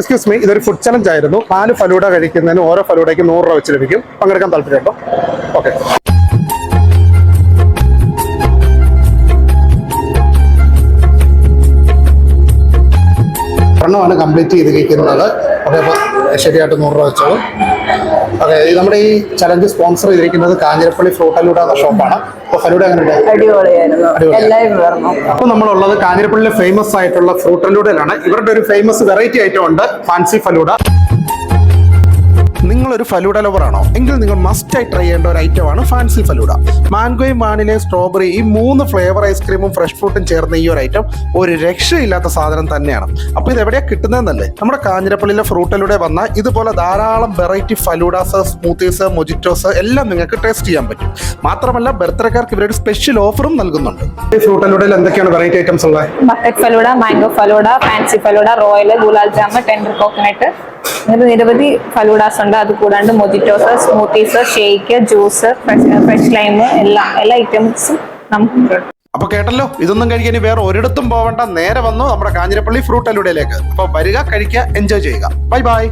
Excuse me, ഇതൊരു food challenge ആയിരുന്നു. 4 ഫലൂഡ കഴിക്കുന്നതിന് ഓരോ ഫലൂഡയ്ക്ക് 100 രൂപ വെച്ച് ലഭിക്കും. പങ്കെടുക്കാൻ താല്പര്യമുണ്ടോ? ഓക്കെ. ഒരെണ്ണമാണ് കംപ്ലീറ്റ് ചെയ്തിരിക്കുന്നത്. ഓക്കെ, അപ്പോൾ ശരിയായിട്ട് 100 രൂപ വെച്ചോളൂ. അതെ, നമ്മുടെ ഈ ചലഞ്ച് സ്പോൺസർ ചെയ്തിരിക്കുന്നത് കാഞ്ഞിരപ്പള്ളി ഫ്രൂട്ടലൂഡ എന്ന ഷോപ്പാണ്. അപ്പോൾ ഫലൂഡ എങ്ങനെയുണ്ട്? അടിപൊളിയായിരുന്നു. അപ്പോൾ നമ്മളുള്ളത് കാഞ്ഞിരപ്പള്ളിയിലെ ഫേമസ് ആയിട്ടുള്ള ഫ്രൂട്ടലൂഡയിലാണ്. ഇവരുടെ ഒരു ഫേമസ് വെറൈറ്റി ഐറ്റം ഉണ്ട്, ഫാൻസി ഫലൂഡ. നിങ്ങളൊരു ഫലൂഡ ലവറാണോ എങ്കിൽ നിങ്ങൾ മസ്റ്റായി ട്രൈ ചെയ്യേണ്ട ഒരു ഐറ്റമാണ് ഫാൻസി ഫലൂഡ. മാംഗോയും വാനിലയും സ്ട്രോബെറി ഈ 3 ഫ്ലേവർ ഐസ്ക്രീമും ഫ്രഷ് ഫ്രൂട്ടും ചേർന്ന ഈ ഒരു ഐറ്റം ഒരു രക്ഷയില്ലാത്ത സാധനം തന്നെയാണ്. അപ്പോൾ ഇത് എവിടെയാണ് കിട്ടുന്നതെന്നല്ലേ? നമ്മുടെ കാഞ്ഞിരപ്പള്ളിയിലെ ഫ്രൂട്ടലൂടെ വന്നാൽ ഇതുപോലെ ധാരാളം വെറൈറ്റി ഫലൂഡാസ്, സ്മൂത്തീസ്, മൊജിറ്റോസ് എല്ലാം നിങ്ങൾക്ക് ടേസ്റ്റ് ചെയ്യാൻ പറ്റും. മാത്രമല്ല ബർത്ത്ഡേക്കാർക്ക് ഇവരൊരു സ്പെഷ്യൽ ഓഫറും നൽകുന്നുണ്ട്. ഈ ഫ്രൂട്ടലൂഡയിൽ എന്തൊക്കെയാണ് വെറൈറ്റി ഐറ്റംസ് ഉള്ളത്? Bucket falooda, mango falooda, fancy falooda, royal, gulab jam, tender coconut, അങ്ങനെ നിരവധി ഫലൂഡാസ് ഉണ്ട്. അത് കൂടാണ്ട് mojitos, smoothies, shake, juice, fresh lime എല്ലാ ഐറ്റംസും നമുക്ക്. അപ്പൊ കേട്ടല്ലോ, ഇതൊന്നും കഴിക്കാൻ വേറെ ഒരിടത്തും പോവേണ്ട, നേരെ വന്നു നമ്മുടെ കാഞ്ഞിരപ്പള്ളി ഫ്രൂട്ടലൂഡയിലേക്ക്. അപ്പൊ വരിക, കഴിക്കുക, എൻജോയ് ചെയ്യുക. Bye bye.